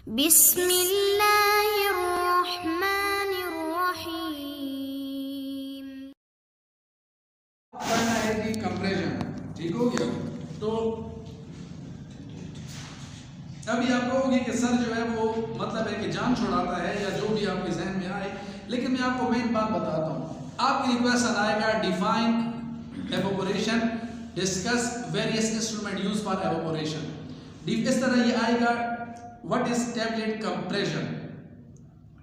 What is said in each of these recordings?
बिस्मिल्लाहिर्रहमानिर्रहीम। करना है कि कंप्रेशन, ठीक हो गया। तो अभी आप कहोगे कि सर जो है वो मतलब है कि जान छुड़ाता है या जो भी आपके जहन में आए, लेकिन मैं आपको मेन बात बताता हूँ। आपके लिए क्वेश्चन आएगा define evaporation, discuss various instrument use for evaporation. इस तरह ये आएगा व्हाट इज टैबलेट कंप्रेशन,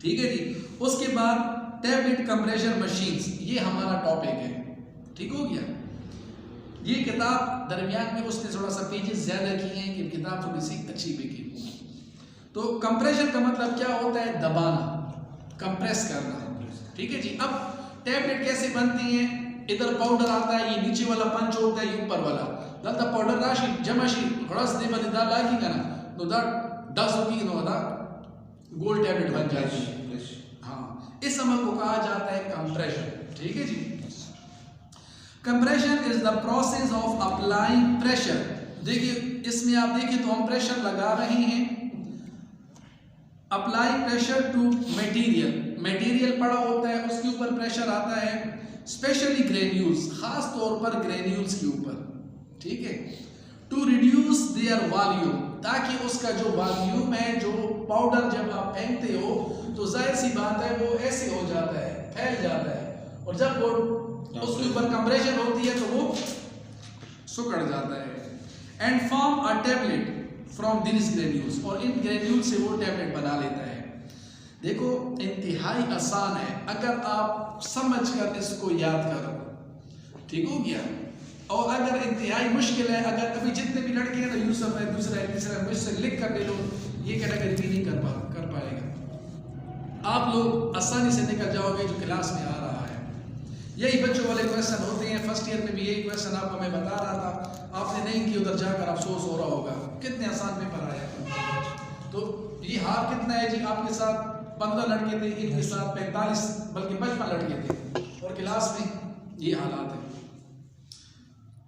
ठीक है जी। उसके बाद टैबलेट कंप्रेशन मशीन्स, ये हमारा टॉपिक है, ठीक हो गया। ये किताब दरमियान में उसने थोड़ा सा पेजेस ज्यादा किए हैं कि किताब थोड़ी सी अच्छी बिकी। तो कंप्रेशन का मतलब क्या होता है? दबाना, कंप्रेस करना, ठीक है जी। अब टैबलेट कैसे बनती हैं? इधर पाउडर आता है, ये नीचे वाला पंच होता है, ये ऊपर वाला दादा पाउडर राशि जमाशी खड़ास दे बने दा लागी का ना तो दा 10 की नो दा गोल्ड टैबलेट बन जाती है। हाँ, इस अमल को कहा जाता है कंप्रेशन, ठीक है जी। Compression is the process of applying pressure. देखिए इसमें आप देखिए तो हम प्रेशर लगा रहे हैं। Apply pressure to material, material पड़ा होता है उसके ऊपर प्रेशर आता है, स्पेशली ग्रेन्यूल्स, खास तौर पर ग्रेन्यूल्स के ऊपर, ठीक है। टू रिड्यूस देयर वॉल्यूम, ताकि उसका जो वॉल्यूम है, जो पाउडर जब आप फेंकते हो तो जाहिर सी बात है वो ऐसे हो जाता है, फैल जाता है, और जब वो उसके ऊपर कंप्रेशन होती है तो वो सुकड़ जाता है। And form a tablet from this granules, और इन ग्रेन्यूल से वो टैबलेट बना लेता है। देखो इंतहाई आसान है अगर आप समझकर इसको याद करो, ठीक हो गया। और अगर इंतहाई मुश्किल है, अगर अभी जितने भी लड़के हैं ना यूसुफ है, दूसरा है, तीसरा है, मुझसे लिख कर ले लो, ये कैटेगरी भी नहीं कर पाएगा। आप लोग आसानी से निकल जाओगे जो क्लास में आ रहा है। यही बच्चों वाले क्वेश्चन होते हैं, फर्स्ट ईयर में भी यही क्वेश्चन आपको मैं बता रहा था, आपने नहीं किया, उधर जाकर अफसोस हो रहा होगा कितने आसान पेपर आया। तो ये हार कितना है जी, आपके साथ 15 लड़के थे, इनके साथ 45 बल्कि 55 लड़के थे, और क्लास में ये हालात है।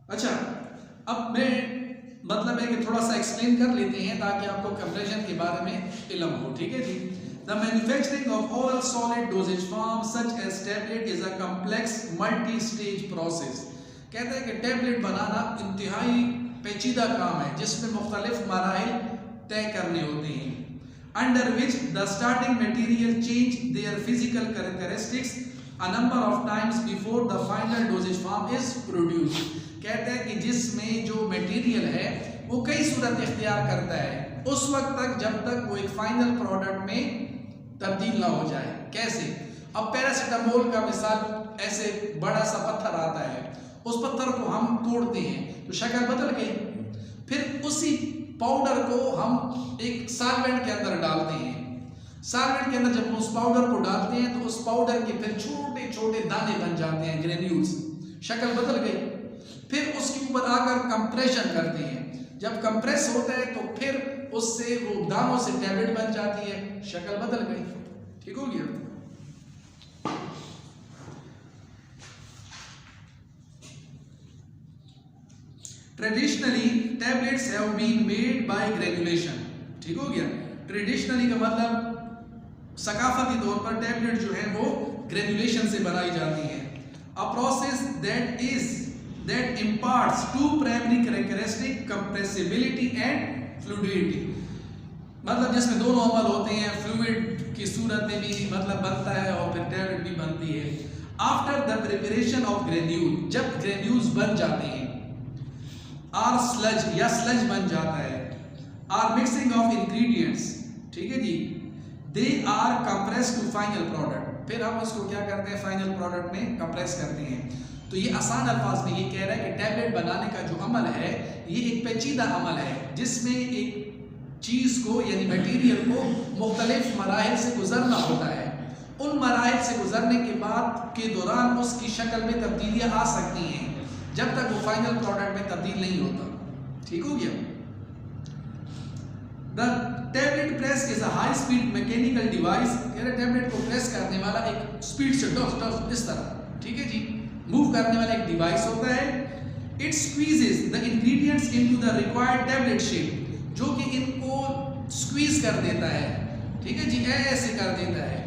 अच्छा, अब मैं मतलब है कि थोड़ा सा एक्सप्लेन कर लेते हैं ताकि आपको कंप्रेशन के बारे में इल्म हो, ठीक है जी। The manufacturing of oral solid dosage form such as tablet is a complex multi-stage process। कहते हैं कि टैबलेट बनाना इंतहाई पेचीदा काम है जिसमें मुख्तलिफ मराहिल तय करने होते हैं। Under which the starting material change their physical characteristics a number of times before the final dosage form is produced। कहते हैं कि जिसमें जो मटेरियल है वो कई सूरत इख्तियार करता है उस वक्त तक जब तक वो एक फाइनल प्रोडक्ट में तब्दील ना हो जाए। कैसे? अब पैरासीटामोल का मिसाल, ऐसे बड़ा सा पत्थर आता है, उस पत्थर को हम तोड़ते हैं तो शक्ल बदल गई, फिर उसी पाउडर को हम एक सॉल्वेंट के अंदर डालते हैं, सॉल्वेंट के अंदर जब उस पाउडर को डालते हैं तो उस पाउडर के फिर छोटे छोटे दाने बन जाते हैं, ग्रेन्यूल्स, शक्ल बदल गई। फिर उसके ऊपर आकर कंप्रेशन करते हैं, जब कंप्रेस होता है तो फिर उससे वो दानों से टैबलेट बन जाती है, शक्ल बदल गई, ठीक हो गया। Traditionally tablets have been made by granulation, ठीक हो गया। ट्रेडिशनली का मतलब सकाफती तौर पर टैबलेट जो है वो ग्रेनुलेशन से बनाई जाती है। A process that imparts two primary characteristic compressibility and fluidity, मतलब जिसमें दोनों अमल होते हैं, फ्लूइड की सूरत में भी मतलब बनता है और फिर टैबलेट भी बनती है। After the preparation of granule, जब ग्रेन्यूल्स बन जाते हैं, आर स्लज या स्लज बन जाता है, आर मिक्सिंग ऑफ इंग्रेडिएंट्स, ठीक है जी, they are compress to final product, फिर हम उसको क्या करते हैं, फाइनल प्रोडक्ट में कंप्रेस करते हैं। तो ये आसान अल्फाज में ये कह रहा है कि टैबलेट बनाने का जो अमल है ये एक पेचीदा अमल है जिसमें एक चीज़ को यानी मटेरियल को मुख्तलिफ मराहिल से गुजरना होता है। उन मराहिल से गुजरने के बाद के दौरान उसकी शक्ल में तब्दीलियाँ आ सकती हैं जब तक वो फाइनल प्रोडक्ट में तब्दील नहीं होता, ठीक हो गया। The tablet press is a high speed mechanical device, tablet को प्रेस करने वाला एक स्पीड से टफ इस तरह, ठीक है जी, मूव करने वाला एक डिवाइस होता है। It squeezes the ingredients into the required tablet shape, जो कि इनको स्क्वीज कर देता है, ठीक है जी, ऐसे कर देता है,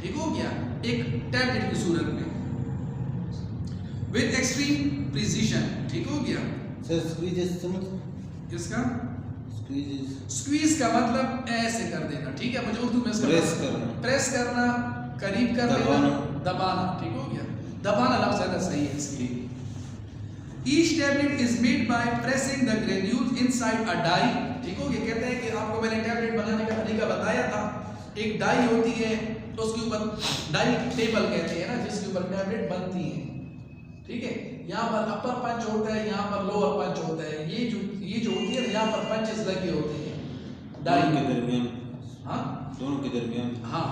ठीक हो गया, एक टैबलेट की सूरत में विद एक्सट्रीम प्रिसीजन, ठीक हो गया। सर स्क्वीज किसका स्क्वीज स्क्वीज का मतलब ऐसे कर देना, ठीक है, मुझे उर्दू में प्रेस करना, करीब कर देना, दबाना, ठीक हो गया, दबाना लफ्ज़ ज़्यादा सही है इसके लिए। Each tablet is made by pressing the granules inside a die, ठीक हो गया। कहते हैं कि आपको मैंने टैबलेट बनाने का तरीका बताया था, एक डाई होती है तो उसके ऊपर डाई टेबल कहते हैं ना, जिसके ऊपर टैबलेट बनती है, ठीक है। यहाँ पर अपर पंच होता है, यहाँ पर लोअर पंच होता है, ये जो होती है यहाँ पर पंचेस लगे होते हैं डाई के दरमियान, हाँ दोनों के दरमियान, हाँ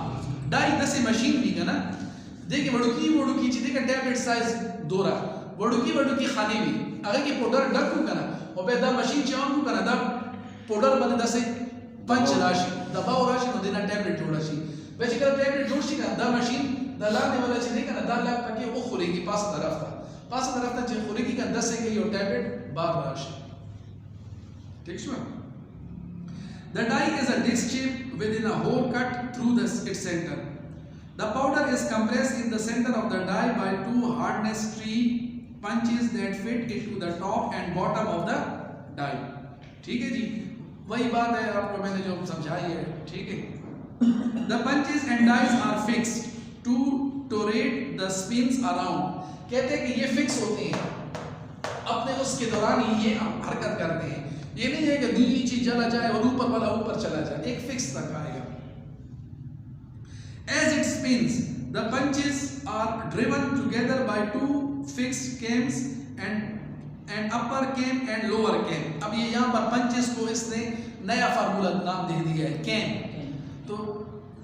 डाई दसे मशीन भी का ना, देखिए वड़ुकी चीज़ का टैबलेट साइज दोरा वड़ुकी खानी भी अगर की पाउडर डक को करना और बेदा मशीन चाउन को करना दा पाउडर बने दसे पंच राशि दबाव राशि न देना टैबलेट जोड़ा शी वैसे कर टैबलेट जोड़ शी का दा मशीन दा लाने वाला चीज नहीं करना दा लाग पके वो खुरेगी पास तरफ था जे खुरेगी का 10 से ये टैबलेट बार राशि, ठीक है। The die is a disc shape within a hole cut through its center. The powder is compressed in the center of the die by two hardness tree punches that fit into the top and bottom of the die, ठीक है जी, वही बात है आपको मैंने जो समझाई है, ठीक है। The punches and dies are fixed to tolerate the spins around, कहते हैं कि ये फिक्स होते हैं अपने उसके दौरान ये हरकत करते हैं, ये नहीं है कि नीचे चला जाए और ऊपर वाला ऊपर चला जाए, एक फिक्स तक आएगा। As it spins, the punches are driven together by two fixed cams and upper cam and lower cam। अब ये यहाँ पर पंचेस को इसने नया फार्मूला नाम दे दिया है कैम, तो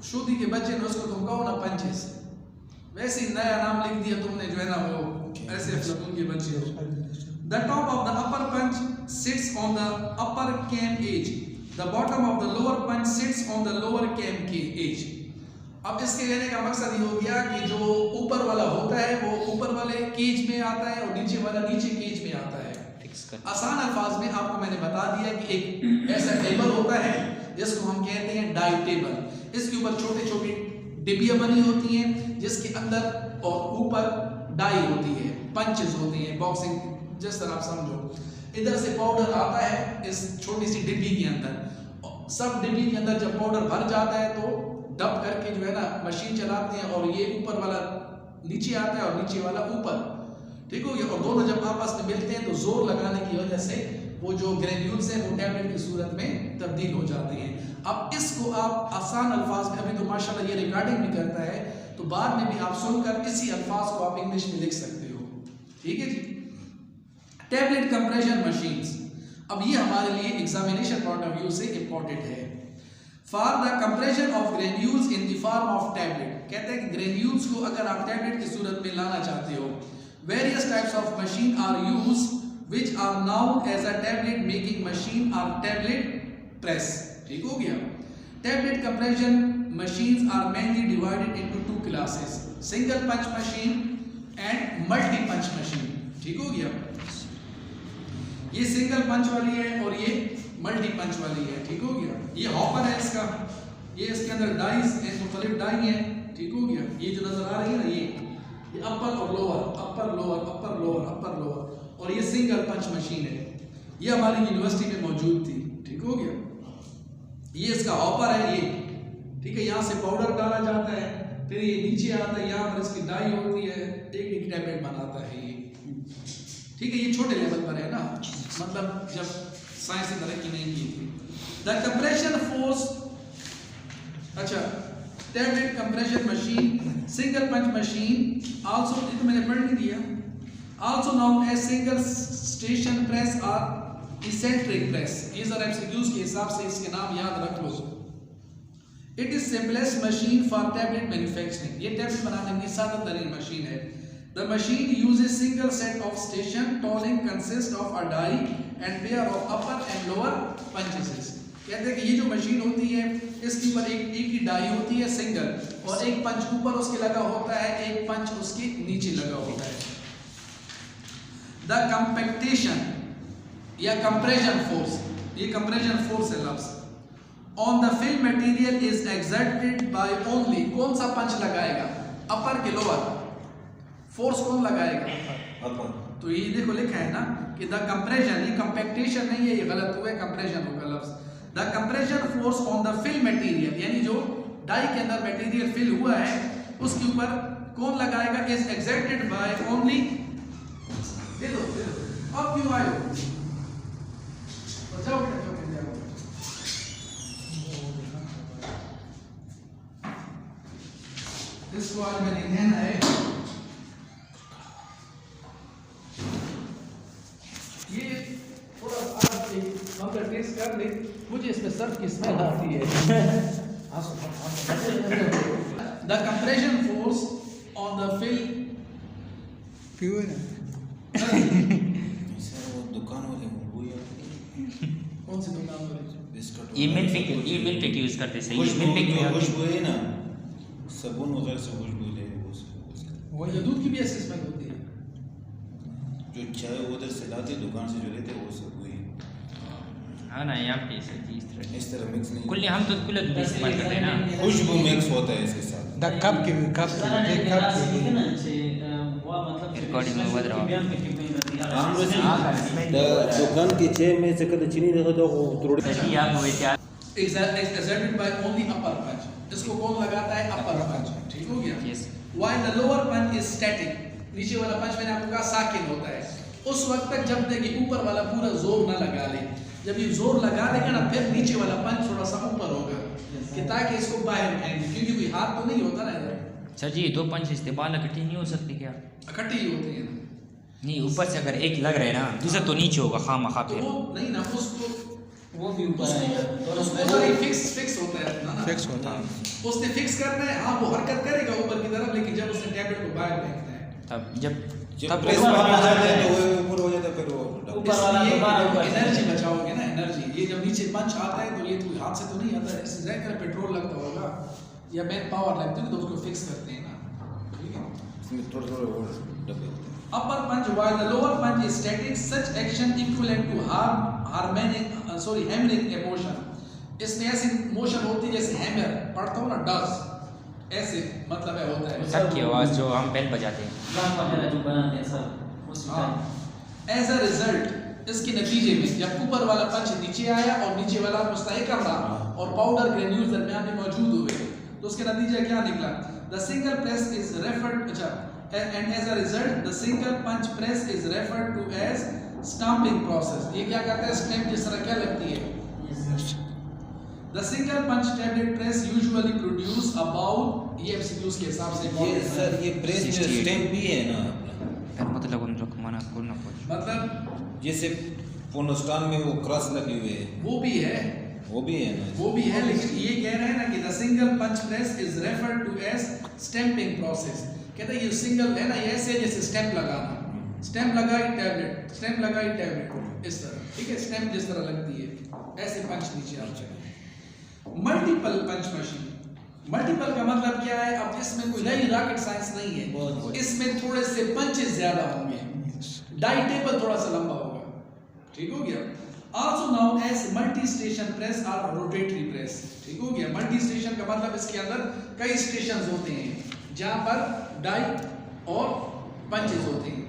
शोधी के बच्चे ने उसको तुम कहो ना पंचेस, वैसे ही नया नाम लिख दिया तुमने जो है ना वो ऐसे अफलातून के बच्चे हो। The top of the upper punch sits on the upper cam edge. The bottom of the lower punch sits on the lower cam edge. अब इसके कहने का मकसद ये हो गया कि जो ऊपर वाला होता है वो ऊपर वाले केज में आता है और नीचे वाला नीचे केज में आता है। आसान अल्फाज में आपको मैंने बता दिया कि एक ऐसा टेबल होता है जिसको हम कहते हैं डाई टेबल। इसके ऊपर छोटे छोटे डिबिया बनी होती हैं जिसके अंदर और ऊपर डाई होती है, पंचेस होती हैं, बॉक्सिंग जिस तरह आप समझो। इधर से पाउडर आता है इस छोटी सी डिब्बी के अंदर, सब डिब्बी के अंदर जब पाउडर भर जाता है तो डब करके जो है ना मशीन चलाते हैं और ये ऊपर वाला नीचे आता है और नीचे वाला ऊपर, ठीक हो गया। और दोनों जब आपस में मिलते हैं तो जोर लगाने की वजह से वो जो ग्रेन्यूल्स हैं वो टैबलेट की सूरत में तब्दील हो जाते हैं। अब इसको आप आसान अल्फाज में, अभी तो माशाल्लाह ये रिकॉर्डिंग भी करता है तो बाद में भी आप सुनकर इसी अल्फाज को आप इंग्लिश में लिख सकते हो, ठीक है जी। टैबलेट कंप्रेशन मशीन्स, अब ये हमारे लिए एग्जामिनेशन पॉइंट ऑफ व्यू से इंपॉर्टेंट है। For the compression of granules in the form of tablet, कहते हैं कि ग्रेन्यूल्स को अगर आप टैबलेट की सूरत में लाना चाहते हो, various types of machine are used which are known as a tablet making machine और टैबलेट प्रेस, ठीक हो गया। Tablet compression machines are mainly divided into two classes, single punch machine and multi punch machine, ठीक हो गया। ये single पंच वाली है और ये मल्टी पंच वाली है, ठीक हो गया। ये हॉपर है इसका, ये इसके अंदर डाइज है, मुख्तलिफ डाई है, ठीक हो गया। ये जो नजर आ रही है ना ये अपर और lower, upper lower, upper lower, upper lower, और ये सिंगल पंच मशीन है। ये हमारी यूनिवर्सिटी में मौजूद थी, ठीक हो गया। ये इसका हॉपर है ये, ठीक है। यहाँ से पाउडर डाला जाता है, फिर ये नीचे आता है, यहाँ पर इसकी डाई होती है, एक टैबलेट बनाता है ये, ठीक है। ये छोटे लेवल पर है ना, मतलब जब साइंस ने तरक्की नहीं की थी। द कंप्रेशन फोर्स, अच्छा, tablet compression machine, single punch machine also, ये तो मैंने पढ़ नहीं दिया, also known as single station press और इसेंट्रिक प्रेस। ये जरा एमसीक्यूज के हिसाब से इसके नाम याद रख लो। It is simplest machine for tablet manufacturing, ये टैबलेट बनाने की सादा तरीन मशीन है। The machine uses single set of station. Tolling consists of a die and pair of upper and lower punches. कहते हैं कि ये जो मशीन होती है इसके ऊपर एक ही डाई होती है सिंगल, और एक पंच ऊपर उसके लगा होता है, एक पंच उसके नीचे लगा होता है। The compactation या compression force, ये compression force है लफ्ज़, on the fill material is exerted by only, कौन सा पंच लगाएगा, अपर के लोअर, फोर्स कौन लगाएगा, अपर। तो ये देखो लिखा है ना कि द कंप्रेशन, ये कंपैक्टेशन नहीं है, ये गलत हुआ है, कंप्रेशन होगा लफ्ज। The compression force on the fill material, यानी जो डाई के अंदर मटेरियल फिल हुआ है उसके ऊपर कौन लगाएगा, इज एक्सर्टेड बाय ओनली, दे दो अब क्यों आए हो, जाओ इसको आज मैंने कहना है, ये थोड़ा अगर टेस्ट कर ले, मुझे इसमें सर्फ की स्मेल आती है। The compression force on the fill pure है। सर वो दुकान वाले वो यार कौन सी दुकान वाले, बिस्कुट ये मिल पे यूज करते सही, मिल पे खुशबू है ना, साबुन वगैरह से खुशबू ले वो ये दूध की भी ऐसी स्मेल होती है, जो चाय उधर से लाते दुकान से जो लेते वो सब वही हाँ ना, यहाँ पे सही इस तरह मिक्स नहीं, कुल हम तो कुल दूध इस्तेमाल करते हैं ना, खुशबू मिक्स होता है इसके साथ। द कप की रिकॉर्डिंग में बज रहा दुकान की चाय में से कद चीनी देखो तो वो थोड़ी है आप हुए क्या exerted by only upper punch, इसको कौन लगाता है, अपर पंच, ठीक हो गया। Yes, while the lower punch is static, नीचे वाला पंच मैंने आपको कहा साकिन होता है, उस वक्त तक जब तक ये ऊपर वाला पूरा जोर ना लगा ले, जब ये जोर लगा देगा ना फिर नीचे वाला पंच थोड़ा सा ऊपर होगा कि ताकि इसको बाहर फेंक, क्योंकि कोई हाथ तो नहीं होता ना इधर, सर जी दो पंच इस्तेमाल इकट्ठे नहीं हो सकते क्या, इकट्ठे ही होते हैं ना, नहीं ऊपर से अगर एक लग रहा है ना दूसरा तो नीचे होगा, खाम खा तो फिर वो नहीं ना, उसको वो भी ऊपर आएगा उसको सॉरी फिक्स होता है ना, फिक्स होता है, उसने फिक्स करना है, हाँ वो हरकत करेगा ऊपर की तरफ, लेकिन जब उसने टैबलेट को बाहर फेंकना है तब जब जब प्रेस पर आ जाता है तो वो ऊपर हो जाता है, फिर वो ऊपर वाला तो बाहर होगा, एनर्जी बचाओगे ना, एनर्जी, ये जब नीचे पंच आता है तो ये तो हाथ से तो नहीं आता है, इससे जाकर पेट्रोल लगता होगा या मैन पावर लगती है तो उसको फिक्स करते हैं ना, ठीक है। इसमें थोड़ा वो डब्बे होते हैं। Upper punch while the lower punch is static, such action equivalent to hammering a motion. इसमें ऐसी मोशन होती है जैसे हैमर पढ़ता हूँ ना, डज ऐसे मतलब है होता है, सब की आवाज़ जो हम बेल बजाते हैं, ड्रम वगैरह जो बनाते हैं सब उसी टाइप। एज अ रिजल्ट इसके नतीजे में जब ऊपर वाला पंच नीचे आया और नीचे वाला मुस्तहकम रहा और पाउडर ग्रेन्यूल्स दरमियान में मौजूद हुए, तो उसके नतीजा क्या निकला, the single press is referred, अच्छा, and as a result the single punch press is referred to as stamping process। ये क्या करता है, स्टैम्प जिस तरह क्या लगती है, the single punch tablet press usually produce about, ये MCQs के हिसाब से ये सर ये प्रेस में 68 स्टैम्प भी है ना अपना, फिर मतलब उन लोग मना करना पड़ेगा, मतलब जैसे पोनोस्टान में वो क्रॉस लगे हुए हैं, वो भी है, वो भी है ना, वो भी है, लेकिन ये कह रहे हैं ना कि the single punch press is referred to as stamping process। कहते हैं ये सिंगल है ना, ये ऐसे जैसे स्टैम्प लगाना, स्टैम्प लगाई टैबलेट, स्टैम्प लगाई टैबलेट, इस तरह, ठीक है, स्टैम्प जिस तरह लगती है ऐसे पंच नीचे आ जाए। मल्टीपल पंच मशीन, मल्टीपल का मतलब क्या है, अब इसमें कोई नई रॉकेट साइंस नहीं है, इसमें थोड़े से पंचेस ज्यादा होंगे, डाई टेबल थोड़ा सा लंबा होगा, ठीक हो गया। Also known as multi station press or rotatory press, ठीक हो गया। मल्टी स्टेशन का मतलब इसके अंदर कई स्टेशंस होते हैं जहां पर डाई और पंचेस होते हैं।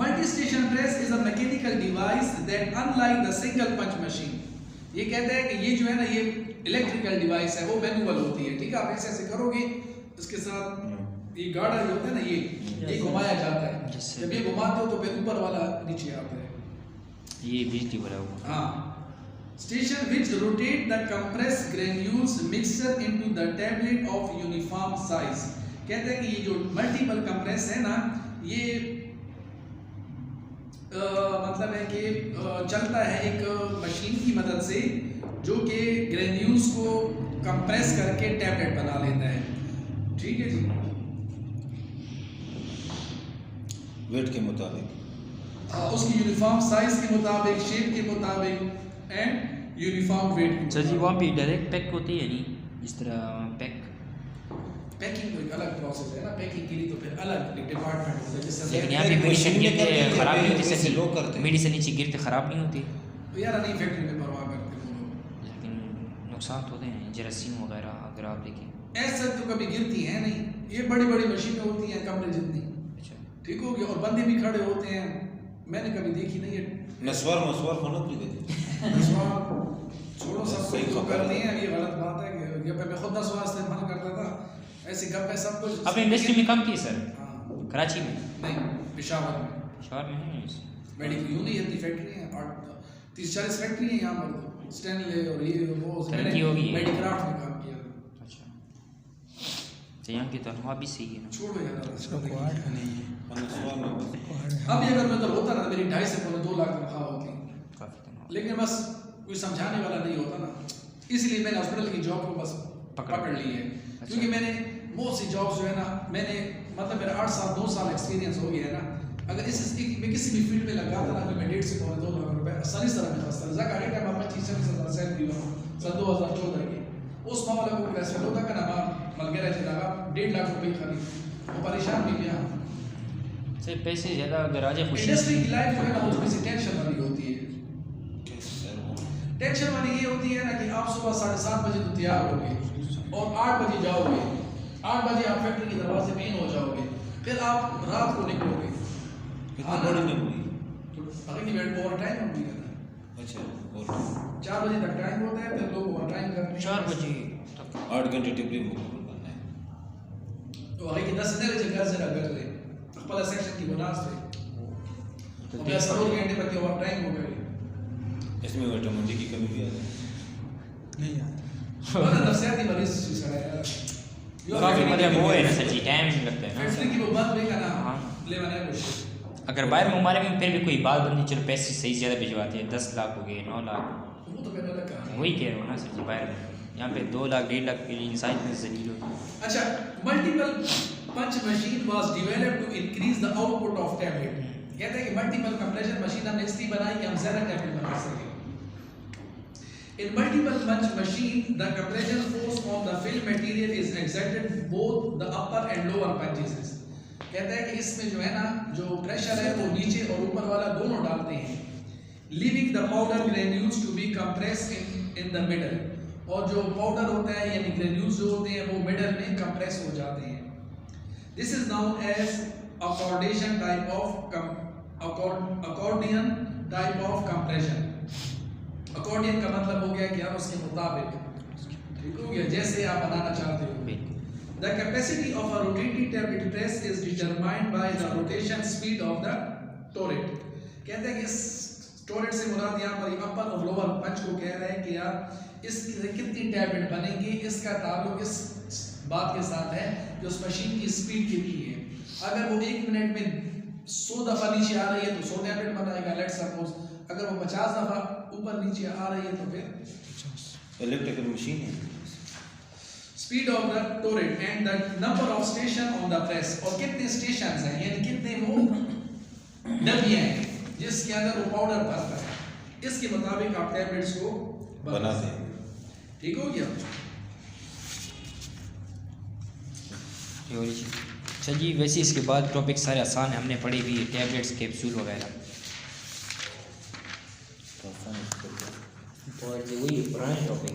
Multi station press is a mechanical device that unlike the single punch machine, ये कहते हैं कि ये जो है ना ये इलेक्ट्रिकल डिवाइस है, वो मैनुअल होती है, ठीक है, आप ऐसे ऐसे करोगे इसके साथ ये गार्डर जो होता है ना ये घुमाया जाता है, जब ये घुमाते हो तो फिर ऊपर वाला नीचे आता है, ये बिजली वाला होगा। हाँ, station which rotate the compressed granules mixture into the tablet of uniform size। कहते हैं कि ये जो मल्टीपल कंप्रेस है ना, ये मतलब है कि चलता है एक मशीन की मदद से जो कि ग्रेन्यूल्स को कंप्रेस करके टैबलेट बना लेता है, ठीक है जी, वेट के मुताबिक, उसकी यूनिफॉर्म साइज के मुताबिक, शेप के मुताबिक एंड यूनिफॉर्म वेट। सर जी वहाँ पे डायरेक्ट पैक होती है नहीं, जिस तरह पैकिंग तो एक अलग प्रोसेस है ना, पैकिंग के लिए तो फिर अलग एक डिपार्टमेंट होता है जिससे, लेकिन यहाँ पे मेडिसिन गिरते खराब नहीं होती जैसे लोग करते सर, हैं, मेडिसिन नीचे गिरते खराब नहीं होती, तो यार नहीं फैक्ट्री में परवाह करते हैं वो लोग, लेकिन नुकसान तो होते हैं, जरासीम वगैरह अगर आप देखें। ऐसा तो कभी गिरती हैं नहीं, ये बड़ी बड़ी मशीनें होती हैं कमरे जितनी, अच्छा, ठीक हो गया, और बंदे भी खड़े होते हैं, मैंने कभी देखी नहीं है। नस्वार मस्वार खाना पड़ी गई छोड़ो सब सही कुछ तो खबर करनी है, ये गलत बात है कि मैं खुद नस्वार इस्तेमाल करता था, ऐसे गप है सब कुछ। आपने इंडस्ट्री में काम किया सर? हाँ, कराची में? नहीं पेशावर में। शहर में है? मेडिकल यूं नहीं, इतनी फैक्ट्री है, 30-40 फैक्ट्री है यहाँ पर, स्टेनले और ये वो, तरक्की हो गई है। मेडिक्राफ्ट में काम किया। अच्छा, तो यहाँ की तनख्वाह भी सही है ना? छोड़ो यार इसका क्वाड का नहीं है, नस्वार में बस क्वाड है। अब ये अगर मैं तो होता ना, मेरी 2.5 से 2 लाख तनख्वाह होती, काफ़ी तनख्वाह। लेकिन बस कोई समझाने वाला नहीं होता ना, इसलिए मैंने हॉस्पिटल की जॉब को बस पकड़ ली है। क्योंकि मैंने बहुत सी जॉब्स जो है ना, मैंने मतलब मेरा 8 साल 2 साल एक्सपीरियंस हो गया है ना, अगर मैं किसी भी फील्ड में लगाता ना, तो मैं 1.5 से 2 लाख रुपए आसानी से रख सकता। जगह टाइम आप 25-26 सैलरी हो सन 2014 की, उस मामले को कैसे होता का ना मल गया चला 1.5 लाख रुपए खरीद, वो परेशान भी गया। सर पैसे ज़्यादा अगर आ जाए खुशी। इंडस्ट्री की लाइफ जो है ना, वो थोड़ी सी टेंशन वाली होती है। कैसे सर वो टेंशन वाली ये होती है ना कि आप सुबह 7:30 बजे तो तैयार होगे और 8 बजे जाओगे, 8 बजे आप फैक्ट्री के दरवाजे पे इन हो जाओगे, फिर आप रात को निकलोगे। कितना बड़ी नहीं हुई? तो अगर की वेट ओवर टाइम हम भी करना है, अच्छा, और 4 बजे तक टाइम होता है, फिर लोग ओवर टाइम करते हैं 4 बजे तक। 8 घंटे टिपली मुकम्मल करना है। तो अगर की 10 जगह से कर ले अखबार सेक्शन की बुनियाद से, तो और 10 घंटे तक ओवर टाइम हो गए, इसमें विटामिन डी की कमी भी आ जाए। नहीं आता। मतलब नफसियाती मरीज सुसाइड है यार। काफ़ी मतलब वो है ना सर जी, टाइम लगता है फैक्ट्री ना। की वो बात भी करना हाँ। ले मैंने कुछ अगर बाहर ममालिक में फिर भी कोई बात बंदी, चलो पैसे सही ज़्यादा भिजवाते हैं, 10 लाख हो गए, 9 लाख, वो तो मैंने अलग कहा। वही कह रहा हूँ ना सर जी। बाहर में यहाँ पे 2 लाख 1.5 लाख के लिए इंसान इतने जलील होते हैं। अच्छा, multiple punch machine was developed to increase the output of tablet. कहते हैं कि मल्टीपल कंप्रेशन मशीन हमने इसलिए बनाई कि हम ज़्यादा टैबलेट बना सकें। In multiple punch machine, the compression force on the film material is exerted both the upper and lower punches. कहता है कि इसमें जो है ना, जो प्रेशर है वो नीचे और ऊपर वाला दोनों डालते हैं, leaving the powder granules to be compressed in the middle. और जो पाउडर होता है यानी ग्रेन्यूल्स जो होते हैं वो मिडल में कंप्रेस हो जाते हैं। This is known as accordion type of compression. Accordion का मतलब हो गया कि आप उसके मुताबिक, ठीक हो गया, जैसे आप बनाना चाहते हो। The capacity of a rotating tablet press is determined by the rotation speed of the turret. कहते हैं कि इस टोरेट से मुराद यहाँ पर अपर और लोअर पंच को कह रहे हैं कि यार इससे कितनी टैबलेट बनेगी, इसका ताल्लुक इस बात के साथ है जो उस मशीन की स्पीड कितनी है। अगर वो 1 मिनट में 100 दफ़ा नीचे आ रही है तो 100 टैबलेट बनाएगा, लेट्स सपोज। अगर वो 50 दफ़ा ऊपर नीचे आ रही है तो फिर इलेक्ट्रिकल मशीन है। Speed of the टोरेट and the number of station on the press, और कितने स्टेशंस हैं यानी कितने वो डबियां हैं जिसके अंदर वो पाउडर भरता है, इसके मुताबिक आप टैबलेट्स को बनाते हैं। ठीक हो गया। अच्छा जी, वैसे इसके बाद टॉपिक सारे आसान है, हमने पढ़ी भी टैबलेट्स कैप्सूल वगैरह, और वही पुराने टॉपिक